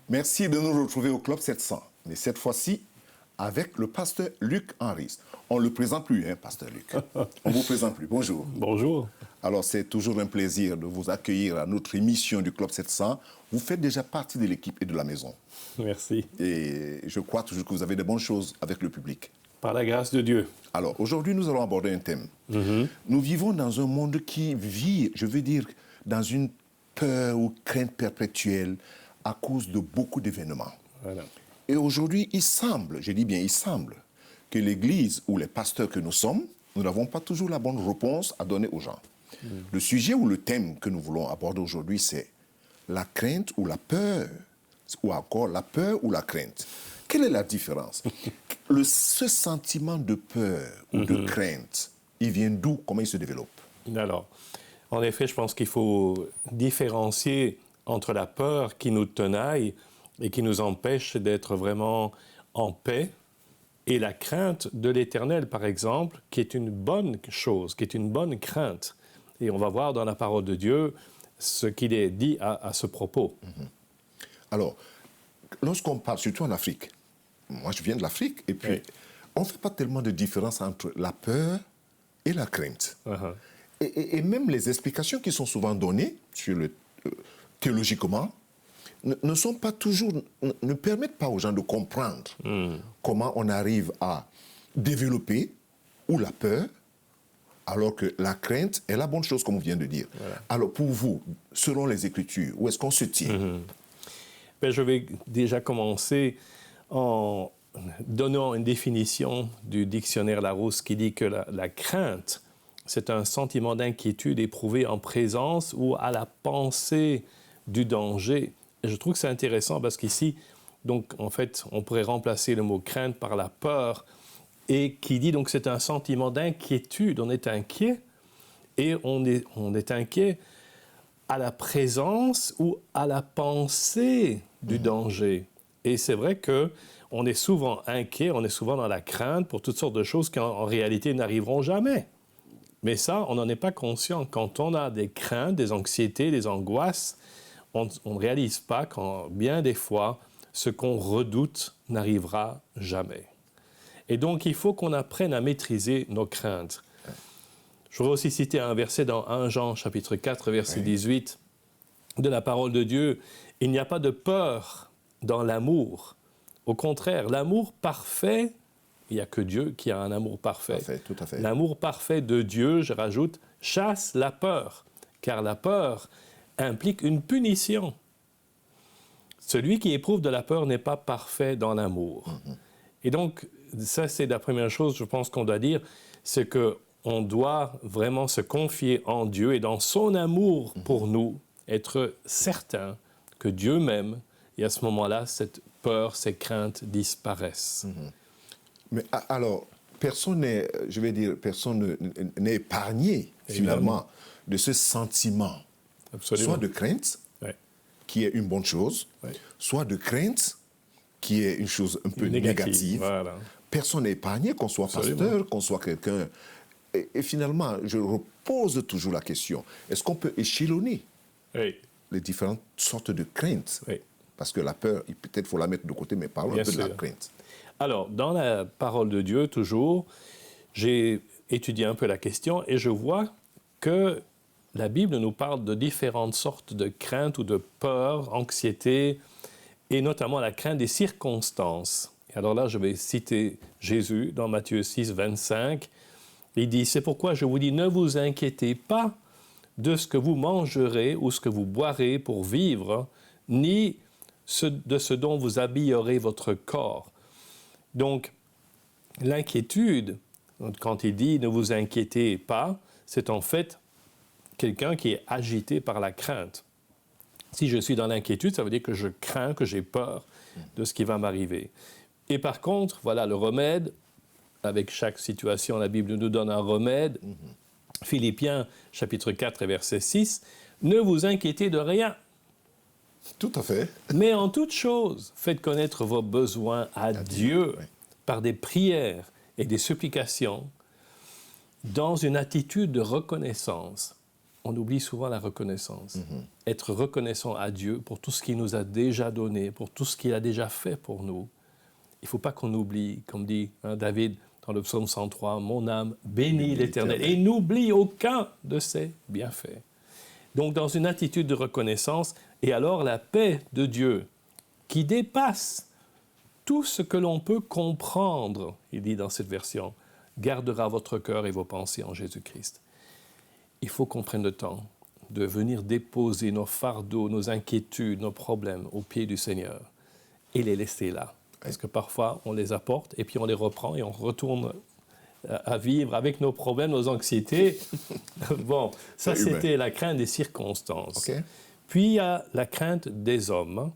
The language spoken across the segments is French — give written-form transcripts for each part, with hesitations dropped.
Merci de nous retrouver au Club 700, mais cette fois-ci avec le pasteur Luc Henris. On ne le présente plus, pasteur Luc. On ne vous présente plus. Bonjour. Bonjour. Alors, c'est toujours un plaisir de vous accueillir à notre émission du Club 700. Vous faites déjà partie de l'équipe et de la maison. Merci. Et je crois toujours que vous avez de bonnes choses avec le public. Par la grâce de Dieu. Alors, aujourd'hui, nous allons aborder un thème. Nous vivons dans un monde qui vit, je veux dire, dans une peur ou crainte perpétuelle à cause de beaucoup d'événements. Voilà. Et aujourd'hui, il semble, je dis bien il semble, que l'Église ou les pasteurs que nous sommes, nous n'avons pas toujours la bonne réponse à donner aux gens. Le sujet ou le thème que nous voulons aborder aujourd'hui, c'est la crainte ou la peur, ou encore la peur ou la crainte. Quelle est la différence? Ce sentiment de peur ou de crainte, il vient d'où? Comment il se développe? Alors, en effet, je pense qu'il faut différencier entre la peur qui nous tenaille et qui nous empêche d'être vraiment en paix, et la crainte de l'Éternel, par exemple, qui est une bonne chose, qui est une bonne crainte. Et on va voir dans la parole de Dieu ce qu'il est dit à ce propos. Alors, lorsqu'on parle, surtout en Afrique, moi je viens de l'Afrique, et puis on ne fait pas tellement de différence entre la peur et la crainte. Et même les explications qui sont souvent données sur théologiquement ne sont pas toujours, ne permettent pas aux gens de comprendre comment on arrive à développer ou la peur, alors que la crainte est la bonne chose, comme on vient de dire. Voilà. Alors pour vous, selon les Écritures, où est-ce qu'on se tient? Ben, je vais déjà commencer en donnant une définition du dictionnaire Larousse qui dit que la crainte, c'est un sentiment d'inquiétude éprouvé en présence ou à la pensée du danger. Et je trouve que c'est intéressant parce qu'ici, donc, en fait, on pourrait remplacer le mot crainte par la peur, et qui dit donc c'est un sentiment d'inquiétude. On est inquiet, et on est inquiet à la présence ou à la pensée du danger. Et c'est vrai qu'on est souvent inquiet, on est souvent dans la crainte pour toutes sortes de choses qui en réalité n'arriveront jamais. Mais ça, on n'en est pas conscient. Quand on a des craintes, des anxiétés, des angoisses, on ne réalise pas qu'en bien des fois, ce qu'on redoute n'arrivera jamais. Et donc, il faut qu'on apprenne à maîtriser nos craintes. Je voudrais aussi citer un verset dans 1 Jean, chapitre 4, verset 18, de la parole de Dieu. « Il n'y a pas de peur dans l'amour. Au contraire, l'amour parfait, il n'y a que Dieu qui a un amour parfait. Parfait, tout à fait. L'amour parfait de Dieu, je rajoute, chasse la peur, car la peur implique une punition. Celui qui éprouve de la peur n'est pas parfait dans l'amour. » Et donc, ça, c'est la première chose, je pense qu'on doit dire, c'est qu'on doit vraiment se confier en Dieu et dans son amour pour nous, être certain que Dieu m'aime, et à ce moment-là, cette peur, ces craintes disparaissent. Mais alors, personne n'est, je vais dire, personne n'est épargné, finalement, de ce sentiment. Absolument. Soit de crainte, qui est une bonne chose, soit de crainte, qui est une chose un peu négative. Voilà. Personne n'est épargné, qu'on soit pasteur, qu'on soit quelqu'un. Et finalement, je repose toujours la question, est-ce qu'on peut échelonner les différentes sortes de craintes? Parce que la peur, peut-être faut la mettre de côté, mais parlons un peu de la crainte. Alors, dans la parole de Dieu, toujours, j'ai étudié un peu la question et je vois que la Bible nous parle de différentes sortes de craintes ou de peurs, anxiété, et notamment la crainte des circonstances. Et alors là, je vais citer Jésus dans Matthieu 6, 25. Il dit « C'est pourquoi je vous dis, ne vous inquiétez pas de ce que vous mangerez ou ce que vous boirez pour vivre, ni de ce dont vous habillerez votre corps. » Donc, l'inquiétude, quand il dit « ne vous inquiétez pas », c'est en fait quelqu'un qui est agité par la crainte. Si je suis dans l'inquiétude, ça veut dire que je crains, que j'ai peur de ce qui va m'arriver. Et par contre, voilà le remède. Avec chaque situation, la Bible nous donne un remède. Philippiens, chapitre 4, verset 6. « Ne vous inquiétez de rien. Tout à fait. Mais en toute chose, faites connaître vos besoins à Dieu par des prières et des supplications dans une attitude de reconnaissance. » on oublie souvent la reconnaissance. Être reconnaissant à Dieu pour tout ce qu'il nous a déjà donné, pour tout ce qu'il a déjà fait pour nous. Il ne faut pas qu'on oublie, comme dit David dans le psaume 103, « Mon âme bénit l'Éternel » et n'oublie aucun de ses bienfaits. Donc, dans une attitude de reconnaissance, et alors la paix de Dieu, qui dépasse tout ce que l'on peut comprendre, il dit dans cette version, gardera votre cœur et vos pensées en Jésus-Christ. Il faut qu'on prenne le temps de venir déposer nos fardeaux, nos inquiétudes, nos problèmes aux pieds du Seigneur et les laisser là. Parce que parfois, on les apporte et puis on les reprend et on retourne à vivre avec nos problèmes, nos anxiétés. Bon, ça, c'était la crainte des circonstances. Okay. Puis, il y a la crainte des hommes.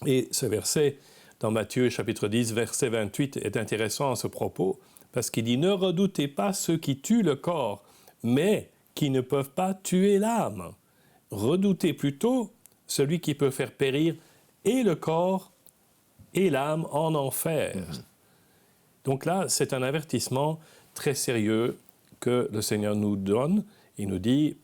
Et ce verset, dans Matthieu, chapitre 10, verset 28, est intéressant à ce propos, parce qu'il dit « Ne redoutez pas ceux qui tuent le corps, mais qui ne peuvent pas tuer l'âme. Redoutez plutôt celui qui peut faire périr et le corps et l'âme en enfer. » Donc là, c'est un avertissement très sérieux que le Seigneur nous donne. Il nous dit,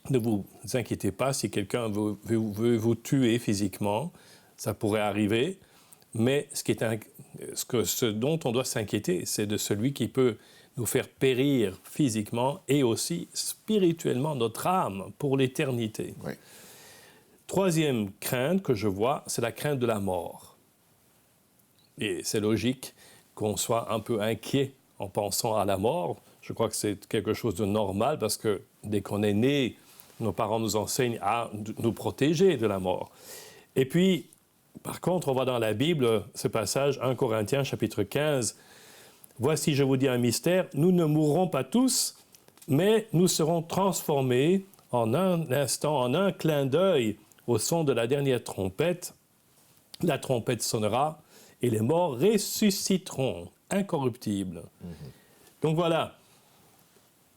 ne vous inquiétez pas si quelqu'un veut vous tuer physiquement, ça pourrait arriver, mais ce dont on doit s'inquiéter, c'est de celui qui peut nous faire périr physiquement et aussi spirituellement notre âme pour l'éternité. Oui. Troisième crainte que je vois, c'est la crainte de la mort. Et c'est logique qu'on soit un peu inquiet en pensant à la mort. Je crois que c'est quelque chose de normal parce que dès qu'on est né, nos parents nous enseignent à nous protéger de la mort. Et puis, par contre, on voit dans la Bible ce passage, 1 Corinthiens chapitre 15, « Voici, je vous dis un mystère, nous ne mourrons pas tous, mais nous serons transformés en un instant, en un clin d'œil, au son de la dernière trompette. La trompette sonnera, et les morts ressusciteront, incorruptibles. » Donc voilà,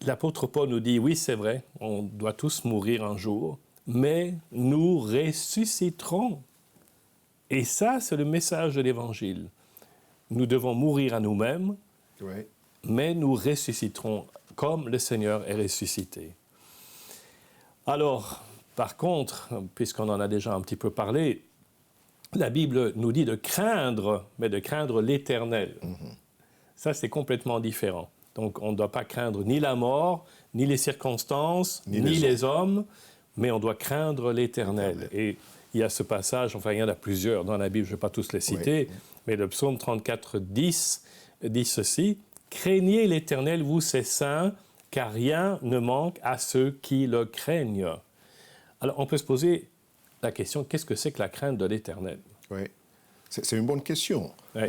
l'apôtre Paul nous dit, oui, c'est vrai, on doit tous mourir un jour, mais nous ressusciterons. Et ça, c'est le message de l'Évangile. Nous devons mourir à nous-mêmes, Oui. mais nous ressusciterons comme le Seigneur est ressuscité. Alors, par contre, puisqu'on en a déjà un petit peu parlé, la Bible nous dit de craindre, mais de craindre l'Éternel. Ça, c'est complètement différent. Donc, on ne doit pas craindre ni la mort, ni les circonstances, ni les hommes, mais on doit craindre l'Éternel. Et il y a ce passage, enfin, il y en a plusieurs dans la Bible, je ne vais pas tous les citer, mais le psaume 34, 10 dit ceci, « Craignez l'Éternel, vous ses saints, car rien ne manque à ceux qui le craignent. » Alors, on peut se poser la question, qu'est-ce que c'est que la crainte de l'Éternel? Oui, c'est une bonne question. Oui.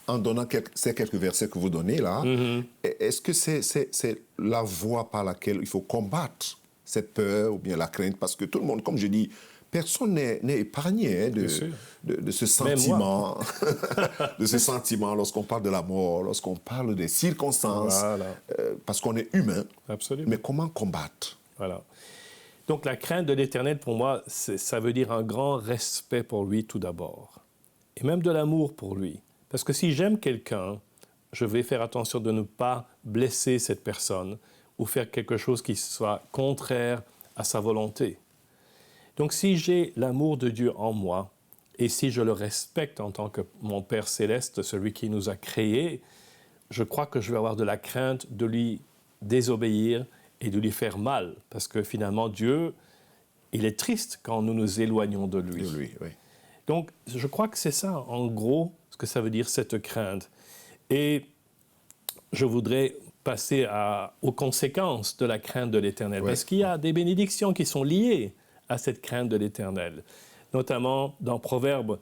En donnant ces quelques versets que vous donnez là, est-ce que c'est la voie par laquelle il faut combattre cette peur ou bien la crainte? Parce que tout le monde, comme je dis, personne n'est épargné hein, de ce sentiment, de ce sentiment lorsqu'on parle de la mort, lorsqu'on parle des circonstances, parce qu'on est humain. Absolument. Mais comment combattre? Voilà. Donc la crainte de l'Éternel, pour moi, ça veut dire un grand respect pour lui tout d'abord, et même de l'amour pour lui. Parce que si j'aime quelqu'un, je vais faire attention de ne pas blesser cette personne ou faire quelque chose qui soit contraire à sa volonté. Donc si j'ai l'amour de Dieu en moi et si je le respecte en tant que mon Père céleste, celui qui nous a créés, je crois que je vais avoir de la crainte de lui désobéir et de lui faire mal. Parce que finalement, Dieu, il est triste quand nous nous éloignons de lui. De lui, oui. Donc, je crois que c'est ça, en gros, ce que ça veut dire, cette crainte. Et je voudrais passer aux conséquences de la crainte de l'Éternel. Parce qu'il y a des bénédictions qui sont liées à cette crainte de l'Éternel. Notamment dans Proverbes,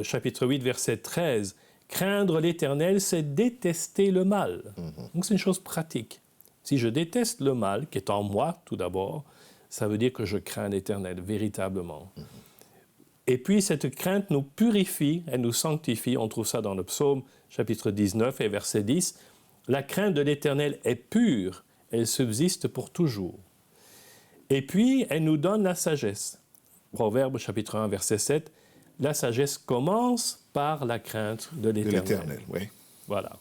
chapitre 8, verset 13. « Craindre l'Éternel, c'est détester le mal. » Donc, c'est une chose pratique. Si je déteste le mal, qui est en moi, tout d'abord, ça veut dire que je crains l'Éternel, véritablement. Et puis, cette crainte nous purifie, elle nous sanctifie. On trouve ça dans le psaume, chapitre 19 et verset 10. « La crainte de l'Éternel est pure, elle subsiste pour toujours. » Et puis, elle nous donne la sagesse. Proverbe, chapitre 1, verset 7. « La sagesse commence par la crainte de l'Éternel. » Oui. Voilà.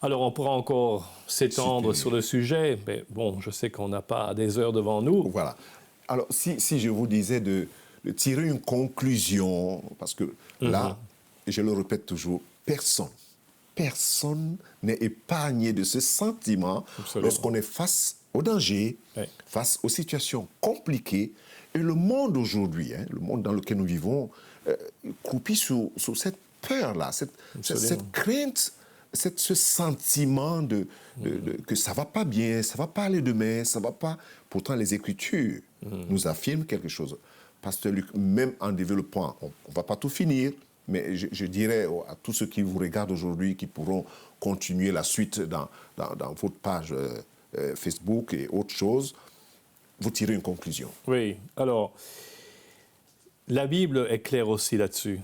Alors, on pourra encore s'étendre sur le sujet, mais bon, je sais qu'on n'a pas des heures devant nous. Voilà. Alors, si je vous disais de tirer une conclusion, parce que là, je le répète toujours, personne n'est épargné de ce sentiment lorsqu'on est face au danger, face aux situations compliquées. Et le monde aujourd'hui, le monde dans lequel nous vivons, croupit sous cette peur-là, cette crainte, ce sentiment que ça ne va pas bien, ça ne va pas aller demain, ça ne va pas. Pourtant, les Écritures nous affirment quelque chose. Pasteur Luc, même en développant, on ne va pas tout finir, mais je dirais à tous ceux qui vous regardent aujourd'hui, qui pourront continuer la suite dans votre page Facebook et autres choses, vous tirez une conclusion. Oui, alors, la Bible est claire aussi là-dessus.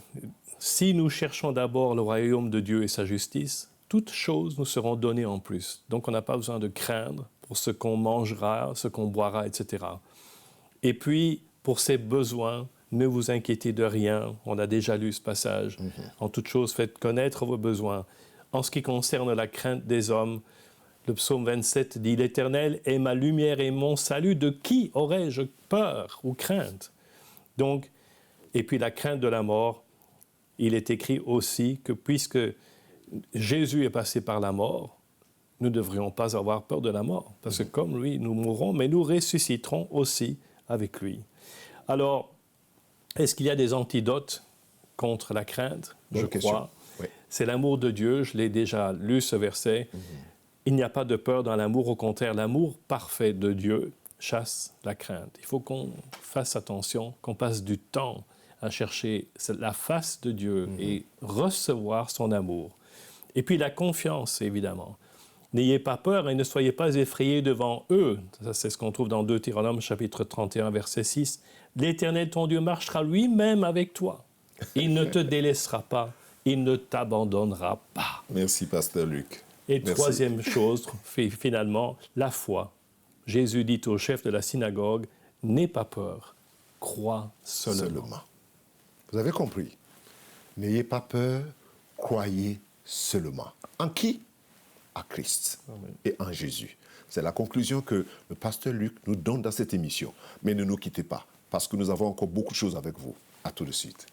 Si nous cherchons d'abord le royaume de Dieu et sa justice, toutes choses nous seront données en plus. Donc, on n'a pas besoin de craindre pour ce qu'on mangera, ce qu'on boira, etc. Et puis, pour ses besoins, ne vous inquiétez de rien. On a déjà lu ce passage. En toute chose, faites connaître vos besoins. En ce qui concerne la crainte des hommes, le psaume 27 dit « L'Éternel est ma lumière et mon salut. De qui aurais-je peur ou crainte ?» Donc, et puis la crainte de la mort, il est écrit aussi que puisque Jésus est passé par la mort, nous ne devrions pas avoir peur de la mort. Parce que comme lui, nous mourrons, mais nous ressusciterons aussi avec lui. Alors, est-ce qu'il y a des antidotes contre la crainte? Je crois. Oui. C'est l'amour de Dieu. Je l'ai déjà lu, ce verset. Il n'y a pas de peur dans l'amour. Au contraire, l'amour parfait de Dieu chasse la crainte. Il faut qu'on fasse attention, qu'on passe du temps à chercher la face de Dieu et recevoir son amour. Et puis la confiance, évidemment. N'ayez pas peur et ne soyez pas effrayés devant eux. Ça, c'est ce qu'on trouve dans Deutéronome, chapitre 31, verset 6. L'Éternel, ton Dieu, marchera lui-même avec toi. Il ne te délaissera pas. Il ne t'abandonnera pas. Merci, Pasteur Luc. Et troisième chose, finalement, la foi. Jésus dit au chef de la synagogue, « N'aie pas peur, crois seulement. » Vous avez compris. N'ayez pas peur, croyez seulement. En qui? À Christ. Amen. Et en Jésus. C'est la conclusion que le pasteur Luc nous donne dans cette émission. Mais ne nous quittez pas, parce que nous avons encore beaucoup de choses avec vous. À tout de suite.